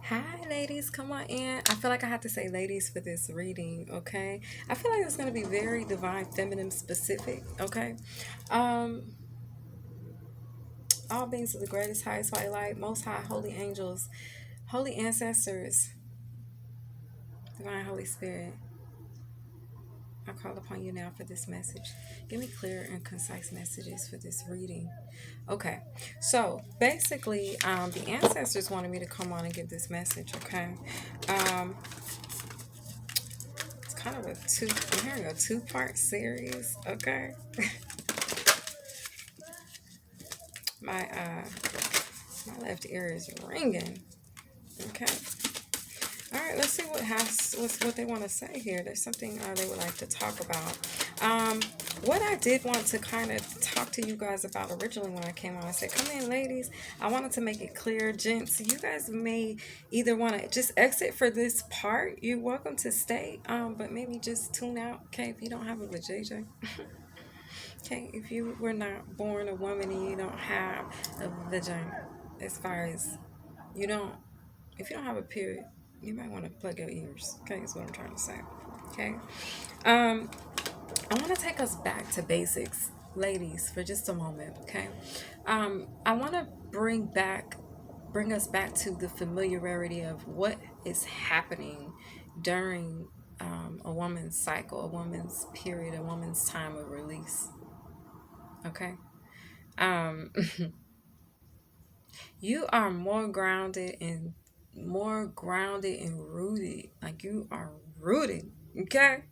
Hi, ladies, come on in. I feel like I have to say ladies for this reading, okay? I feel like it's going to be very divine feminine specific, okay? Um, all beings of the greatest, highest white light, most high, holy angels, holy ancestors, divine Holy Spirit. I call upon you now for this message. Give me clear and concise messages for this reading. Okay, so basically, the ancestors wanted me to come on and give this message, okay? Um, It's kind of I'm hearing a two-part series. Okay. My my left ear is ringing. Okay. All right. Let's see what they want to say here. There's something they would like to talk about. Um, what I did want to kind of talk to you guys about originally when I came on, I said, "Come in, ladies." I wanted to make it clear, gents. You guys may either want to just exit for this part. You're welcome to stay. But maybe just tune out. Okay, if you don't have a vajayjay. Okay, if you were not born a woman and you don't have a vagina, as far as you don't, if you don't have a period, you might want to plug your ears. Okay, is what I'm trying to say. Okay, um, I want to take us back to basics, ladies, for just a moment. Okay, I want to bring us back to the familiarity of what is happening during a woman's cycle, a woman's period, a woman's time of release. Okay. Um, you are more grounded and rooted. Like you are rooted. Okay.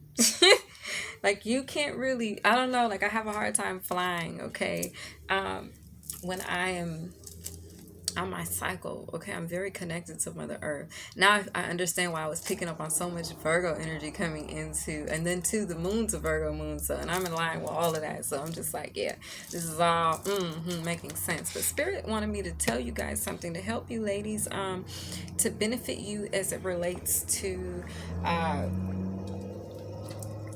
Like you can't really. I don't know. Like I have a hard time flying. Okay. Um, when I am on my cycle, okay, I'm very connected to Mother Earth. Now I understand why I was picking up on so much Virgo energy coming into, and then to the moon's a Virgo moon, so, and I'm in line with all of that. So I'm just like, yeah, this is all making sense. But Spirit wanted me to tell you guys something to help you, ladies, to benefit you as it relates to uh,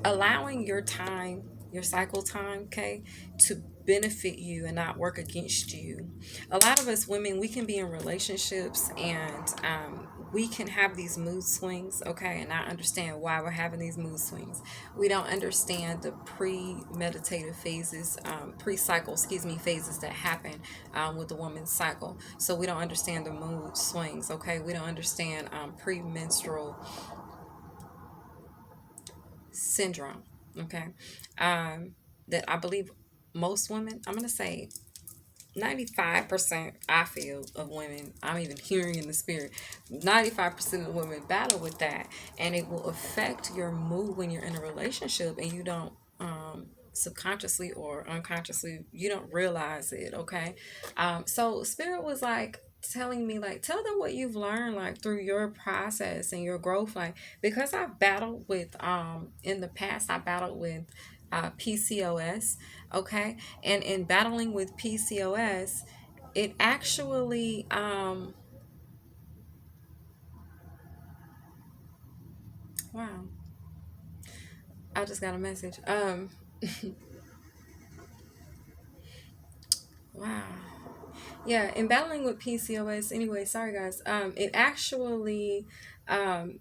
allowing your time, your cycle time, okay, to benefit you and not work against you. A lot of us women, we can be in relationships and we can have these mood swings, okay, and not understand why we're having these mood swings. We don't understand the pre-meditative phases, pre-cycle, excuse me, phases that happen with the woman's cycle. So we don't understand the mood swings, okay. We don't understand premenstrual syndrome. Okay. Um, that I believe most women, I'm going to say 95%, I feel, of women, I'm even hearing in the spirit, 95% of women battle with that. And it will affect your mood when you're in a relationship and you don't, subconsciously or unconsciously, you don't realize it. Okay. So Spirit was like, telling me, like, tell them what you've learned, like, through your process and your growth, like, because I've battled with in the past, I battled with PCOS. Okay. And in battling with PCOS, it actually wow, I just got a message. Wow. Yeah, in battling with PCOS, anyway, sorry guys. It actually um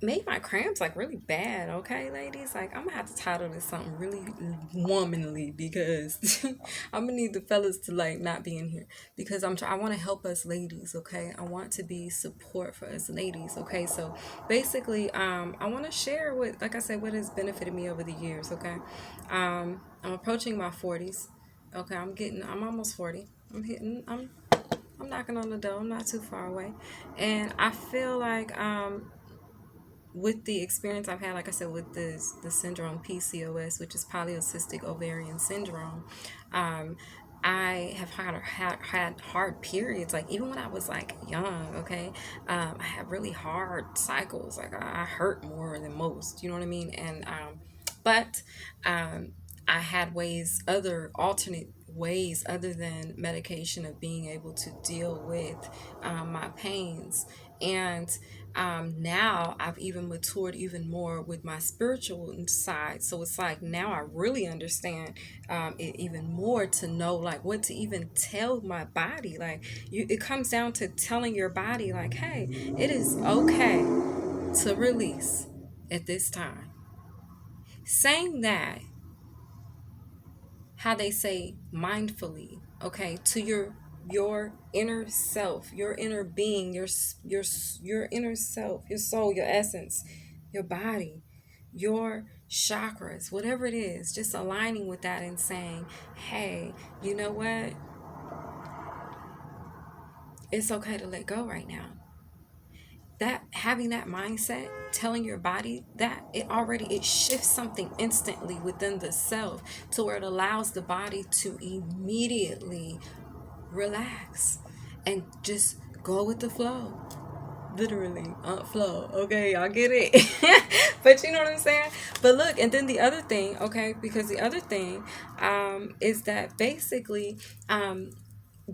made my cramps like really bad. Okay, ladies, like I'm gonna have to title this something really womanly because I'm gonna need the fellas to like not be in here because I want to help us ladies. Okay, I want to be support for us ladies. Okay, so basically, I want to share what, like I said, what has benefited me over the years. Okay, I'm approaching my 40s. Okay, I'm almost 40. I'm knocking on the door. I'm not too far away, and I feel like with the experience I've had, like I said, with the syndrome PCOS, which is polycystic ovarian syndrome, um, I have had hard periods. Like even when I was like young, okay, I had really hard cycles. Like I hurt more than most. You know what I mean? And but um, I had other alternate ways other than medication of being able to deal with my pains And now I've even matured even more with my spiritual side. So it's like now I really understand it even more, to know like what to even tell my body. Like it comes down to telling your body like, hey, it is okay to release at this time. Saying that, how they say, mindfully, okay, to your inner self, your inner being, your inner self, your soul, your essence, your body, your chakras, whatever it is, just aligning with that and saying, hey, you know what, it's okay to let go right now. That, having that mindset, telling your body that, it shifts something instantly within the self, to where it allows the body to immediately relax and just go with the flow. Literally, flow. Okay, y'all get it. But you know what I'm saying? But look, and then the other thing, okay, because the other thing is that basically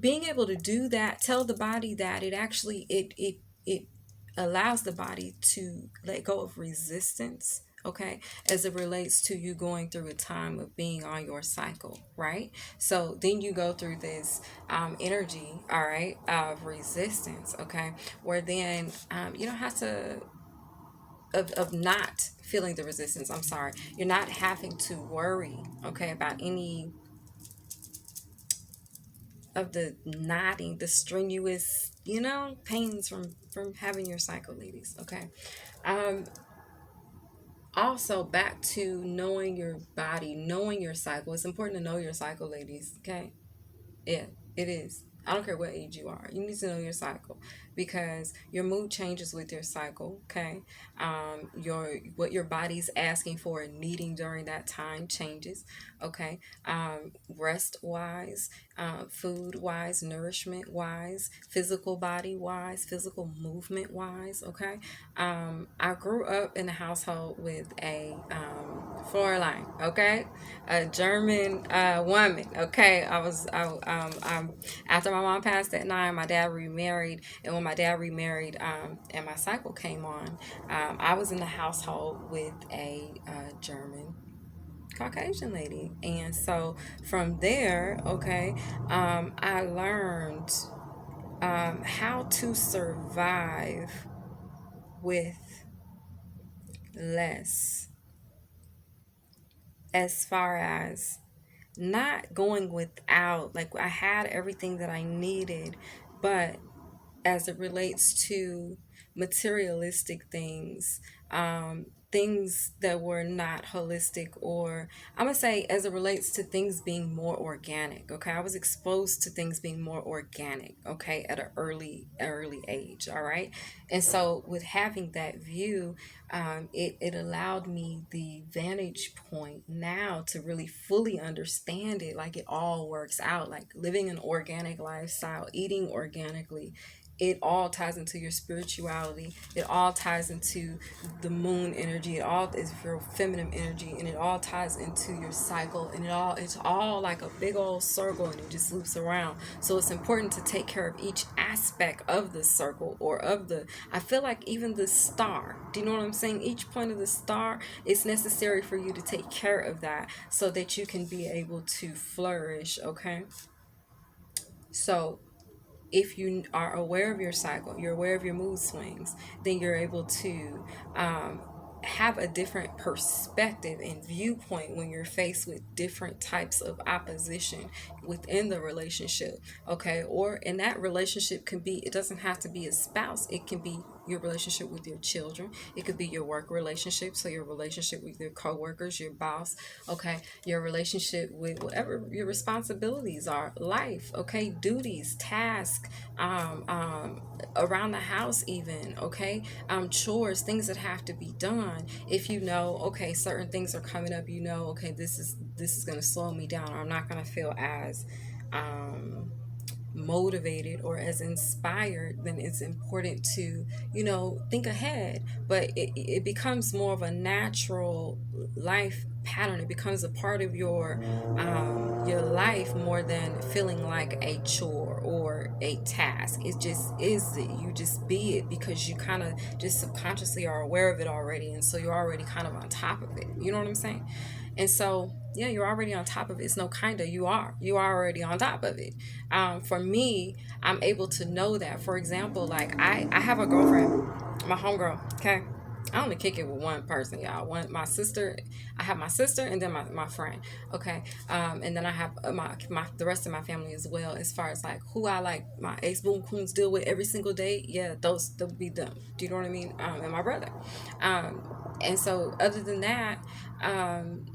being able to do that, tell the body that, it actually it allows the body to let go of resistance, okay, as it relates to you going through a time of being on your cycle, right? So then you go through this energy, all right, of resistance, okay, where then you don't have to, of not feeling the resistance, I'm sorry, you're not having to worry, okay, about any of the knotting, the strenuous, pains from having your cycle, ladies. Okay. Um, Also, back to knowing your body, knowing your cycle. It's important to know your cycle, ladies. Okay. Yeah, it is. I don't care what age you are. You need to know your cycle, because your mood changes with your cycle. Okay, your what your body's asking for and needing during that time changes. Okay, rest wise, food wise, nourishment wise, physical body wise, physical movement wise. Okay, I grew up in a household with a Fräulein. Okay, a German woman. Okay, after my mom passed at 9, my dad remarried, and when my dad remarried, and my cycle came on, I was in the household with a German Caucasian lady, and so from there, okay, I learned how to survive with less, as far as not going without. Like, I had everything that I needed, but as it relates to materialistic things, things that were not holistic, or I'm gonna say as it relates to things being more organic. Okay, I was exposed to things being more organic. Okay, at an early age. All right, and so with having that view, it allowed me the vantage point now to really fully understand it. Like, it all works out. Like, living an organic lifestyle, eating organically, it all ties into your spirituality. It all ties into the moon energy. It all is your feminine energy, and it all ties into your cycle, and it's all like a big old circle, and it just loops around. So it's important to take care of each aspect of the circle, or of the, I feel like even the star. Do you know what I'm saying? Each point of the star, it's necessary for you to take care of that, so that you can be able to flourish, okay? So if you are aware of your cycle, you're aware of your mood swings, then you're able to have a different perspective and viewpoint when you're faced with different types of opposition within the relationship. Okay, or in that relationship, can be, it doesn't have to be a spouse, it can be your relationship with your children, it could be your work relationship, so your relationship with your coworkers, your boss, okay, your relationship with whatever your responsibilities are, life, okay, duties, tasks, around the house even, okay, chores, things that have to be done. If you know, okay, certain things are coming up, okay, this is going to slow me down, or I'm not going to feel as motivated or as inspired, then it's important to, think ahead. But it becomes more of a natural life pattern. It becomes a part of your life more than feeling like a chore or a task. It just is it. You just be it because you kind of just subconsciously are aware of it already, and so you're already kind of on top of it. You know what I'm saying? And so, yeah, you're already on top of it. It's no kinda. You are already on top of it. For me, I'm able to know that. For example, like I have a girlfriend, my homegirl. Okay, I only kick it with one person, y'all. One, my sister. I have my sister, and then my friend. Okay, and then I have my the rest of my family as well. As far as like who I like, my ex boom coons deal with every single day. Yeah, they'll be them. Do you know what I mean? And my brother. Um, and so other than that, um,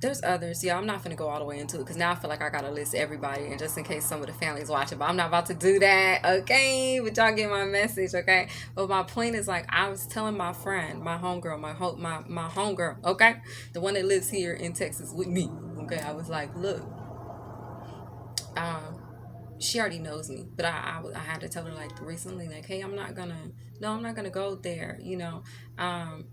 there's others. Yeah, I'm not gonna go all the way into it because now I feel like I gotta list everybody, and just in case some of the families watching, but I'm not about to do that. Okay, but y'all get my message. Okay, but my point is like I was telling my friend, my homegirl, my homegirl. Okay, the one that lives here in Texas with me. Okay, I was like, look, um, she already knows me, but I had to tell her like recently, like, hey, I'm not gonna go there.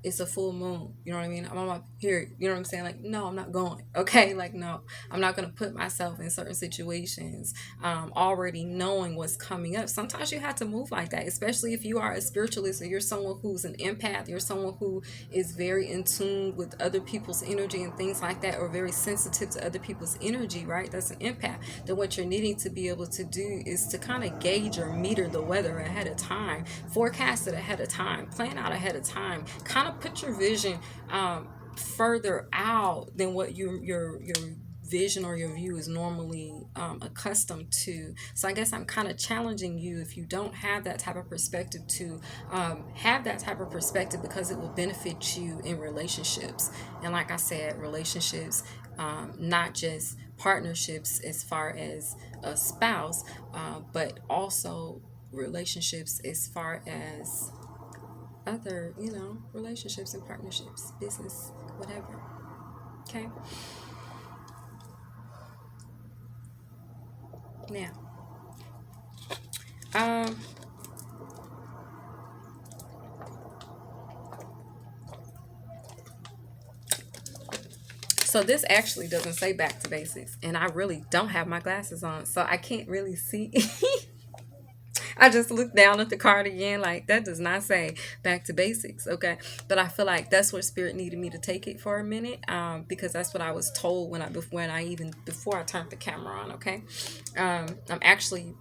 It's a full moon. You know what I mean? I'm on my period. You know what I'm saying? Like, no, I'm not going. Okay, like, no, I'm not gonna put myself in certain situations, already knowing what's coming up. Sometimes you have to move like that, especially if you are a spiritualist or you're someone who's an empath. You're someone who is very in tune with other people's energy and things like that, or very sensitive to other people's energy. Right? That's an empath. Then what you're needing to be able to do is to kind of gauge or meter the weather ahead of time, forecast it ahead of time, plan out ahead of time, kind of put your vision further out than what your vision or your view is normally accustomed to. So I guess I'm kind of challenging you, if you don't have that type of perspective, to have that type of perspective, because it will benefit you in relationships. And like I said, relationships, not just partnerships as far as a spouse, but also relationships as far as other, relationships and partnerships, business, whatever. Okay. Now, um, so this actually doesn't say back to basics, and I really don't have my glasses on, so I can't really see. I just looked down at the card again, like that does not say back to basics, okay? But I feel like that's where spirit needed me to take it for a minute, because that's what I was told before I turned the camera on, okay? I'm actually,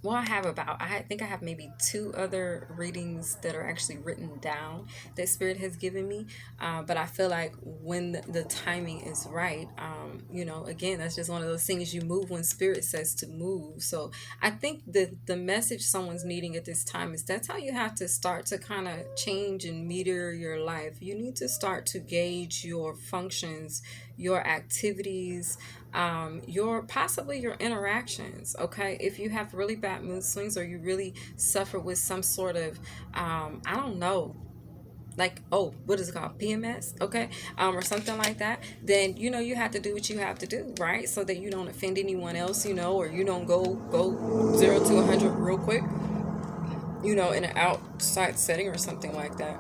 well, I think I have maybe two other readings that are actually written down that Spirit has given me. But I feel like when the timing is right, again, that's just one of those things, you move when Spirit says to move. So I think the message someone's needing at this time is that's how you have to start to kind of change and meter your life. You need to start to gauge your functions, your activities, your possibly your interactions. Okay, if you have really bad mood swings, or you really suffer with some sort of I don't know, like, oh, what is it called, PMS, okay, or something like that, then you have to do what you have to do, right, so that you don't offend anyone else, or you don't go 0 to 100 real quick, in an outside setting or something like that.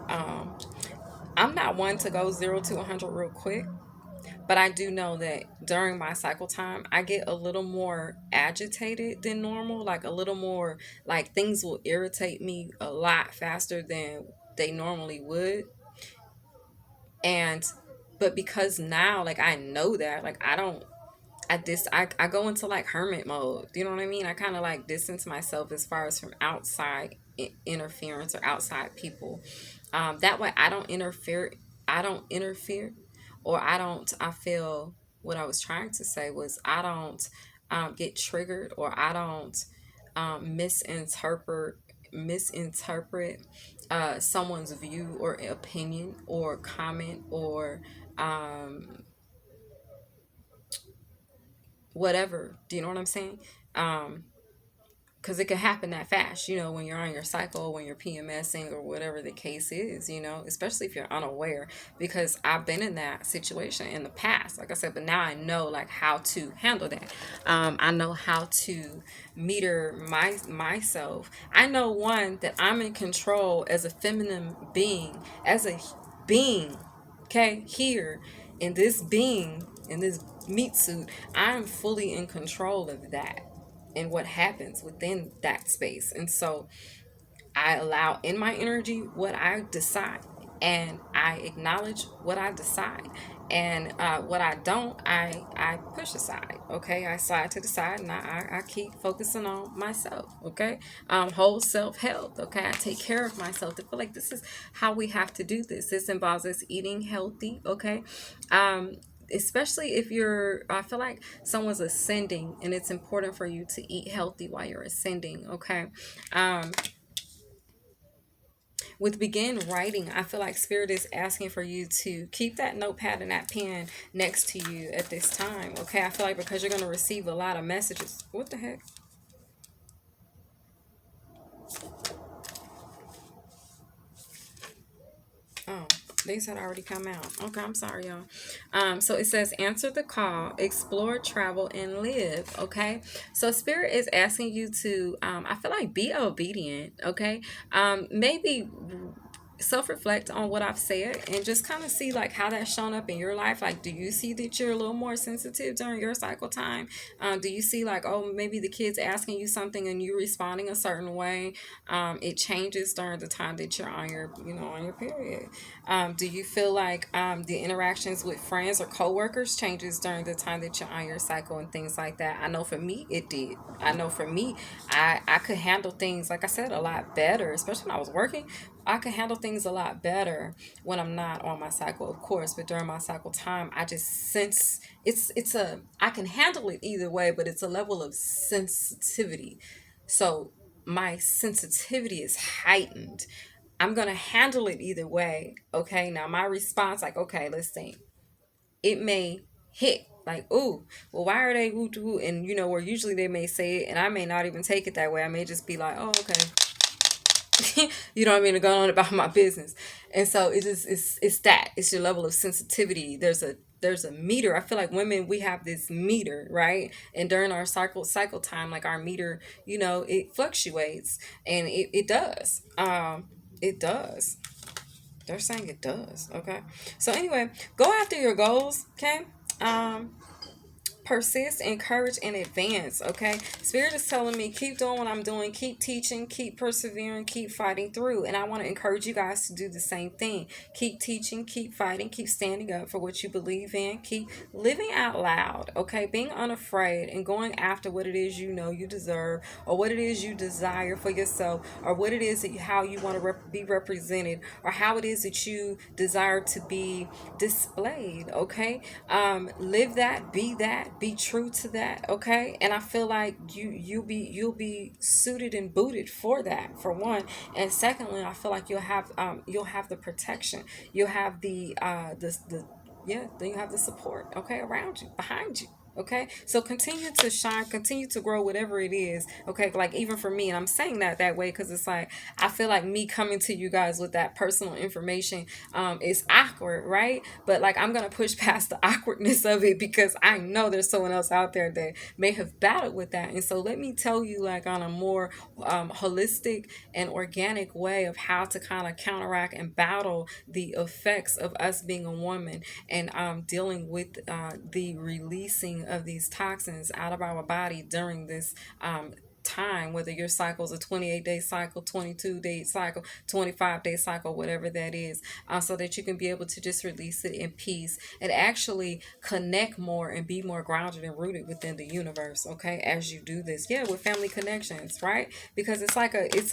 I'm not one to go 0 to 100 real quick. But I do know that during my cycle time, I get a little more agitated than normal, like a little more, like things will irritate me a lot faster than they normally would. And, but because now, like I know that, like I don't, I go into like hermit mode. You know what I mean? I kind of like distance myself as far as from outside interference or outside people. That way I don't interfere. I don't interfere, or I feel, what I was trying to say was, I don't get triggered, or I don't misinterpret someone's view or opinion or comment, or um, whatever. Do you know what I'm saying? Um, because it could happen that fast, when you're on your cycle, when you're PMSing or whatever the case is, especially if you're unaware, because I've been in that situation in the past, like I said, but now I know like how to handle that. I know how to meter myself. I know one that I'm in control as a feminine being, as a being, okay, here in this being, in this meat suit, I'm fully in control of that and what happens within that space. And so I allow in my energy what I decide, and I acknowledge what I decide. And what I don't, I push aside. Okay, I slide to the side, and I keep focusing on myself. Okay, whole self health. Okay, I take care of myself. I feel like this is how we have to do this. This involves us eating healthy. Okay, especially if I feel like someone's ascending, and it's important for you to eat healthy while you're ascending. Okay, um, with begin writing, I feel like spirit is asking for you to keep that notepad and that pen next to you at this time. Okay, I feel like because you're going to receive a lot of messages. What the heck? Oh, these had already come out. Okay, I'm sorry, y'all. So it says answer the call, explore, travel, and live. Okay, so spirit is asking you to, I feel like, be obedient. Okay, maybe self-reflect on what I've said and just kind of see like how that's shown up in your life. Like, do you see that you're a little more sensitive during your cycle time? Do you see like, oh, maybe the kid's asking you something and you responding a certain way? It changes during the time that you're on your, on your period. Do you feel like the interactions with friends or coworkers changes during the time that you're on your cycle and things like that? I know for me it did. I know for me, I could handle things, like I said, a lot better, especially when I was working. I can handle things a lot better when I'm not on my cycle, of course, but during my cycle time, I just sense I can handle it either way, but it's a level of sensitivity. So my sensitivity is heightened. I'm going to handle it either way. Okay. Now my response, like, okay, let's think. It may hit like, ooh, well, why are they woo woo? And where usually they may say it, and I may not even take it that way. I may just be like, oh, okay. You know what I mean, to go on about my business. And so it's your level of sensitivity. There's a meter. I feel like women, we have this meter, right? And during our cycle time, like our meter, it fluctuates, and it does. It does. They're saying it does. Okay. So anyway, go after your goals. Okay. Persist, encourage, and advance. Okay, spirit is telling me keep doing what I'm doing, keep teaching, keep persevering, keep fighting through. And I want to encourage you guys to do the same thing. Keep teaching, keep fighting, keep standing up for what you believe in, keep living out loud. Okay, being unafraid and going after what it is you deserve, or what it is you desire for yourself, or what it is that how you want to be represented, or how it is that you desire to be displayed. Okay, live that, be true to that. Okay, and I feel like you'll be suited and booted for that, for one. And secondly, I feel like you'll have the protection, you'll have the yeah, then you have the support, okay, around you, behind you. Okay, so continue to shine, continue to grow, whatever it is. Okay, like even for me, and I'm saying that way because it's like I feel like me coming to you guys with that personal information is awkward, right? But like I'm gonna push past the awkwardness of it because I know there's someone else out there that may have battled with that. And so let me tell you, like on a more holistic and organic way of how to kind of counteract and battle the effects of us being a woman, and dealing with the releasing of these toxins out of our body during this time, whether your cycle is a 28-day cycle, 22-day cycle, 25-day cycle, whatever that is, so that you can be able to just release it in peace and actually connect more and be more grounded and rooted within the universe. Okay, as you do this, yeah, with family connections, right? Because it's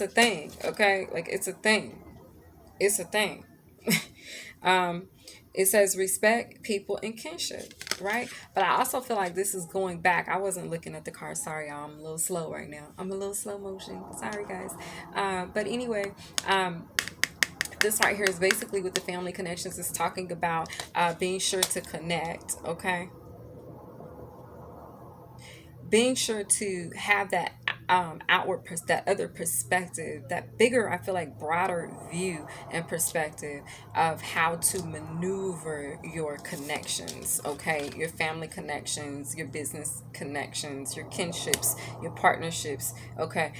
a thing. Okay, like it's a thing. um it says respect, people, and kinship, right? But I also feel like this is going back. I wasn't looking at the card. Sorry, y'all. I'm a little slow right now. I'm a little slow motion. Sorry, guys. But anyway, this right here is basically with the family connections. It's talking about being sure to connect, okay? Being sure to have that that other perspective, that bigger, I feel like broader view and perspective of how to maneuver your connections, okay? Your family connections, your business connections, your kinships, your partnerships, okay?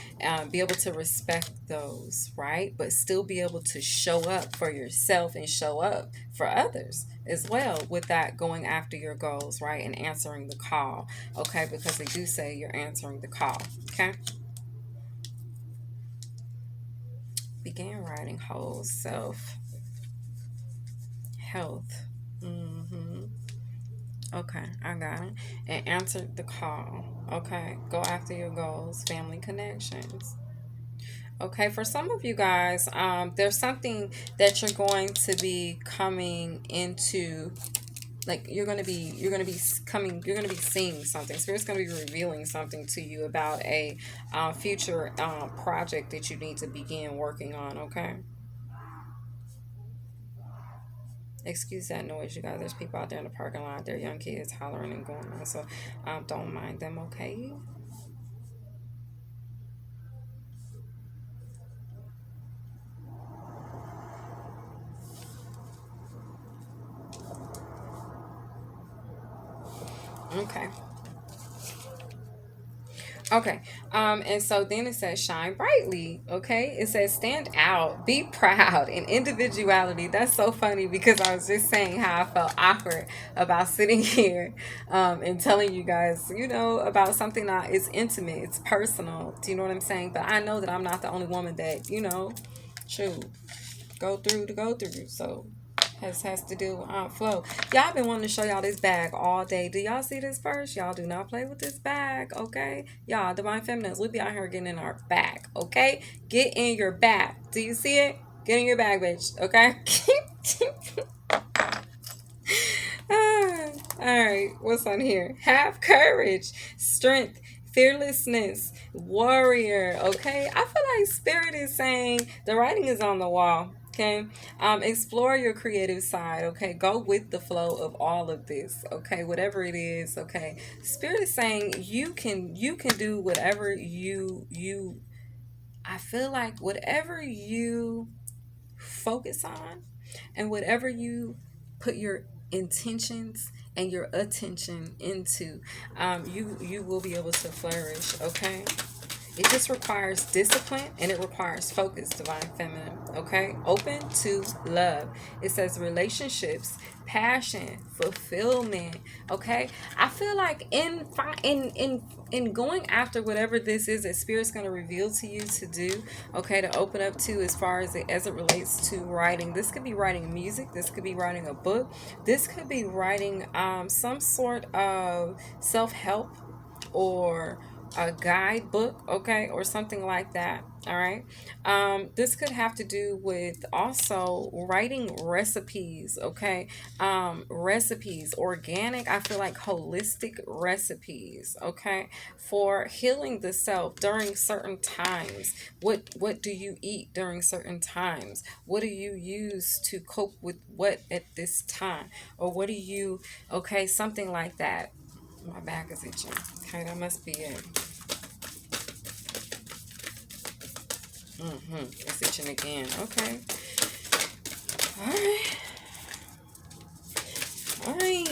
Be able to respect those, right? But still be able to show up for yourself and show up for others as well with that, going after your goals, right? And answering the call, okay? Because they do say you're answering the call, okay? Began writing whole self health. Mm-hmm. Okay, I got it. And answered the call. Okay, go after your goals, family connections. Okay, for some of you guys, there's something that you're going to be coming into, like you're gonna be seeing something. Spirit's gonna be revealing something to you about a future project that you need to begin working on. Okay, excuse that noise, you guys. There's people out there in the parking lot. They're young kids hollering and going on, so don't mind them. Okay. Okay. Okay. And so then it says shine brightly. Okay. It says stand out, be proud, and individuality. That's so funny because I was just saying how I felt awkward about sitting here and telling you guys, about something that is intimate, it's personal. Do you know what I'm saying? But I know that I'm not the only woman that, shoot, go through. So has to do with flow. Y'all been wanting to show y'all this bag all day. Do y'all see this purse? Y'all do not play with this bag, okay? Y'all, Divine Feminines, we be out here getting in our bag, okay? Get in your bag. Do you see it? Get in your bag, bitch, okay? All right, what's on here? Have courage, strength, fearlessness, warrior. Okay, I feel like Spirit is saying the writing is on the wall. Okay, explore your creative side. Okay, go with the flow of all of this. Okay, whatever it is. Okay, Spirit is saying you can do whatever you. I feel like whatever you focus on and whatever you put your intentions and your attention into, you will be able to flourish. Okay, it just requires discipline and it requires focus, Divine Feminine. Okay? Open to love. It says relationships, passion, fulfillment. Okay? I feel like in going after whatever this is that Spirit's going to reveal to you to do, okay, to open up to as far as it relates to writing. This could be writing music, this could be writing a book, this could be writing some sort of self-help or a guidebook, okay, or something like that. All right. This could have to do with also writing recipes, okay. Recipes, organic, I feel like holistic recipes, okay, for healing the self during certain times. What do you eat during certain times? What do you use to cope with what at this time? Or what do you, okay, something like that. My back is itching. Okay, that must be it. It's itching again. Okay. All right. All right.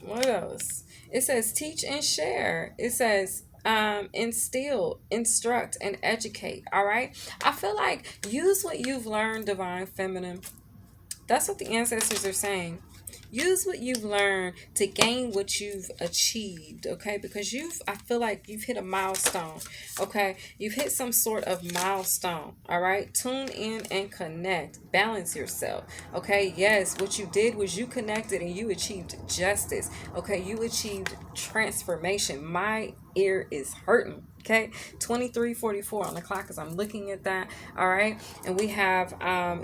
What else? It says teach and share. It says instill, instruct, and educate. All right. I feel like use what you've learned, Divine Feminine. That's what the ancestors are saying. Use what you've learned to gain what you've achieved, okay? Because I feel like you've hit a milestone, okay? You've hit some sort of milestone, all right? Tune in and connect. Balance yourself, okay? Yes, what you did was you connected and you achieved justice, okay? You achieved transformation. My ear is hurting. Okay, 23:44 on the clock as I'm looking at that. All right, and we have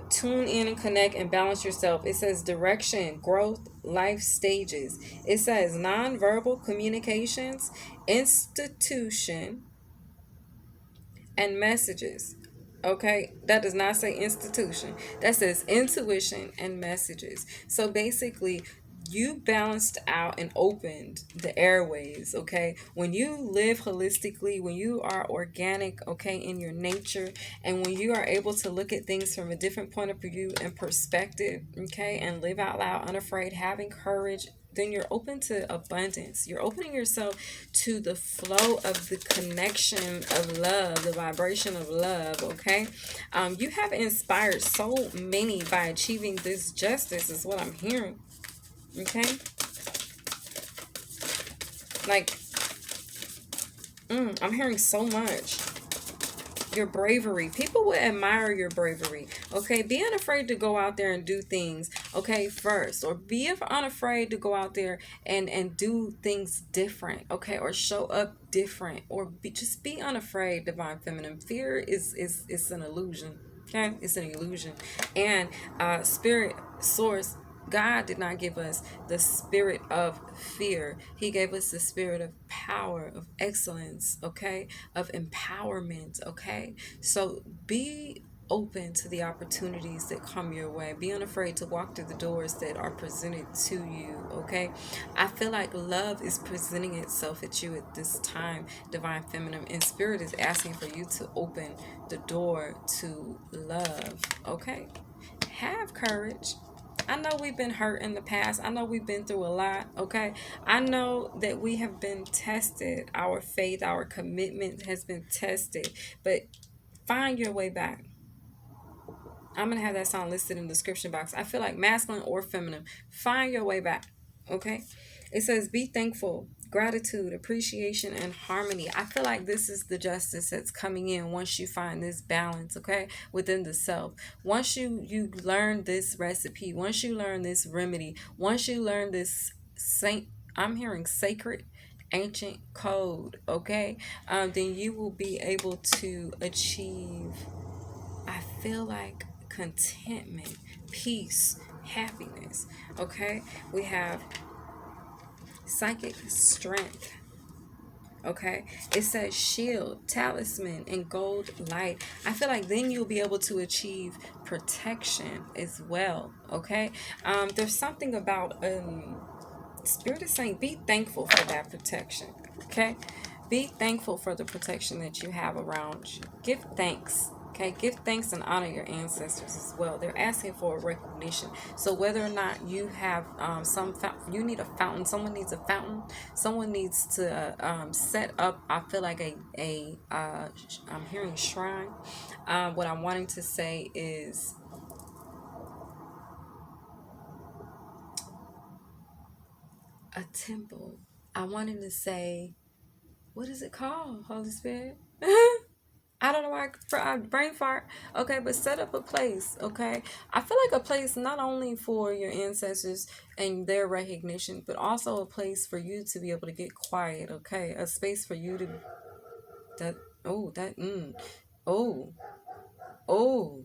tune in and connect and balance yourself. It says direction, growth, life stages. It says nonverbal communications, institution, and messages. Okay, that does not say institution. That says intuition and messages. So basically, you balanced out and opened the airways, okay? When you live holistically, when you are organic, okay, in your nature, and when you are able to look at things from a different point of view and perspective, okay, and live out loud, unafraid, having courage, then you're open to abundance. You're opening yourself to the flow of the connection of love, the vibration of love, okay? You have inspired so many by achieving this justice, is what I'm hearing, okay? Like, I'm hearing so much. Your bravery. People will admire your bravery. Okay, be unafraid to go out there and do things. Okay, first, or be unafraid to go out there and do things different. Okay, or show up different, or just be unafraid. Divine feminine. Fear is an illusion. Okay, it's an illusion, and spirit source. God did not give us the spirit of fear. He gave us the spirit of power, of excellence, okay, of empowerment, okay? So be open to the opportunities that come your way. Be unafraid to walk through the doors that are presented to you, okay? I feel like love is presenting itself at you at this time, Divine Feminine, and Spirit is asking for you to open the door to love, okay? Have courage. I know we've been hurt in the past. I know we've been through a lot, okay? I know that we have been tested. Our faith, our commitment has been tested. But find your way back. I'm going to have that song listed in the description box. I feel like masculine or feminine. Find your way back, okay? It says, be thankful, gratitude, appreciation, and harmony. I feel like this is the justice that's coming in once you find this balance, okay, within the self. Once you learn this recipe, once you learn this remedy, once you learn this I'm hearing sacred ancient code, okay, then you will be able to achieve, I feel like, contentment, peace, happiness, okay? We have psychic strength, okay? It says shield, talisman, and gold light. I feel like then you'll be able to achieve protection as well, okay? There's something about Spirit is saying be thankful for that protection, okay? Be thankful for the protection that you have around you. Give thanks. Okay, give thanks and honor your ancestors as well. They're asking for a recognition. So whether or not you have you need a fountain. Someone needs a fountain. Someone needs to set up. I feel like I'm hearing shrine. What I'm wanting to say is a temple. I wanted to say, what is it called, Holy Spirit? I don't know why I brain fart. Okay, but set up a place, okay? I feel like a place not only for your ancestors and their recognition, but also a place for you to be able to get quiet, okay? A space for you to, that, oh, that, oh, oh,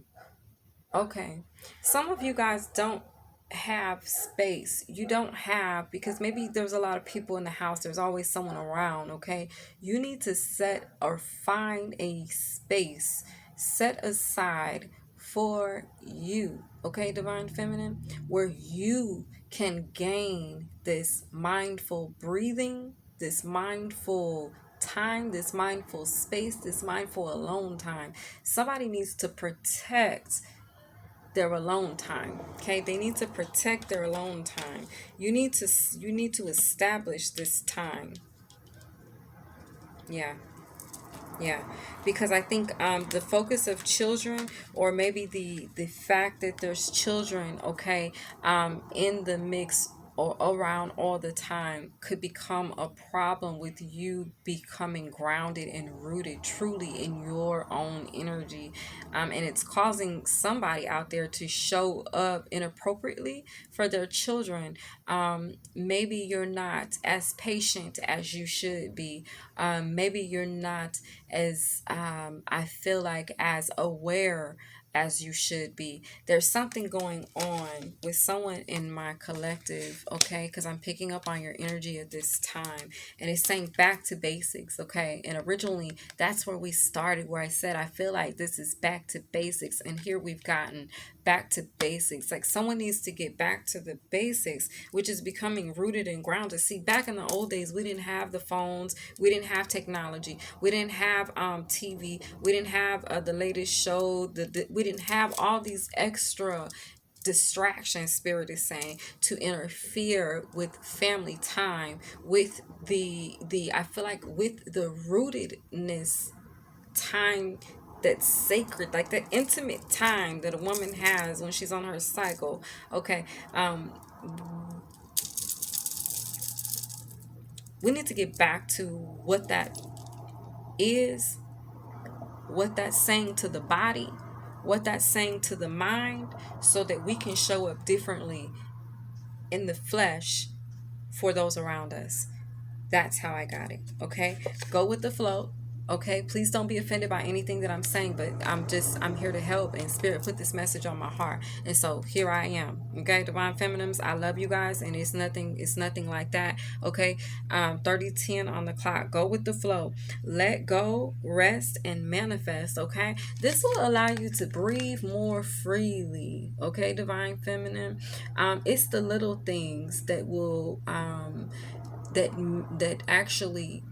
okay. Some of you guys don't have space. You don't have, because maybe there's a lot of people in the house. There's always someone around, okay? You need to set or find a space set aside for you, okay, Divine Feminine, where you can gain this mindful breathing, this mindful time, this mindful space, this mindful alone time. Somebody needs to protect their alone time, okay? They need to protect their alone time. You need to establish this time. Yeah. Yeah, because I think the focus of children, or maybe the fact that there's children, okay, in the mix or around all the time, could become a problem with you becoming grounded and rooted truly in your own energy, and it's causing somebody out there to show up inappropriately for their children. Maybe you're not as patient as you should be. Maybe you're not as I feel like as aware as you should be. There's something going on with someone in my collective, okay? Because I'm picking up on your energy at this time. And it's saying back to basics, okay? And originally, that's where we started, where I said, I feel like this is back to basics. And here we've gotten back to basics. Like someone needs to get back to the basics, which is becoming rooted and grounded. See, back in the old days, we didn't have the phones, we didn't have technology, we didn't have TV, we didn't have the latest show, we didn't have all these extra distraction, spirit is saying, to interfere with family time, with the I feel like with the rootedness time that's sacred, like the intimate time that a woman has when she's on her cycle. Okay, we need to get back to what that is, what that's saying to the body, what that's saying to the mind, so that we can show up differently in the flesh for those around us. That's how I got it. Okay, go with the flow. Okay, please don't be offended by anything that I'm saying, but I'm here to help, and spirit put this message on my heart, and so here I am. Okay, divine feminines, I love you guys, and it's nothing like that. Okay, 30:10 on the clock. Go with the flow, let go, rest, and manifest. Okay, this will allow you to breathe more freely. Okay, divine feminine, it's the little things that will that actually,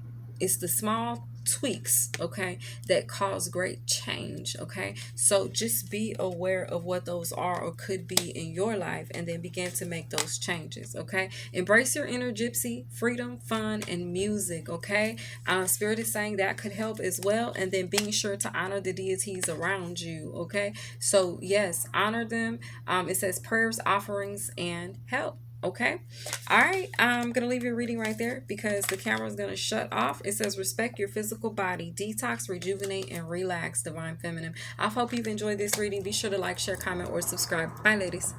it's the small tweaks, okay, that cause great change. Okay, so just be aware of what those are or could be in your life, and then begin to make those changes. Okay, embrace your inner gypsy, freedom, fun, and music. Okay, spirit is saying that could help as well, and then being sure to honor the deities around you. Okay, so yes, honor them. It says prayers, offerings, and help. Okay. All right. I'm going to leave your reading right there because the camera is going to shut off. It says respect your physical body, detox, rejuvenate, and relax, divine feminine. I hope you've enjoyed this reading. Be sure to like, share, comment, or subscribe. Bye, ladies.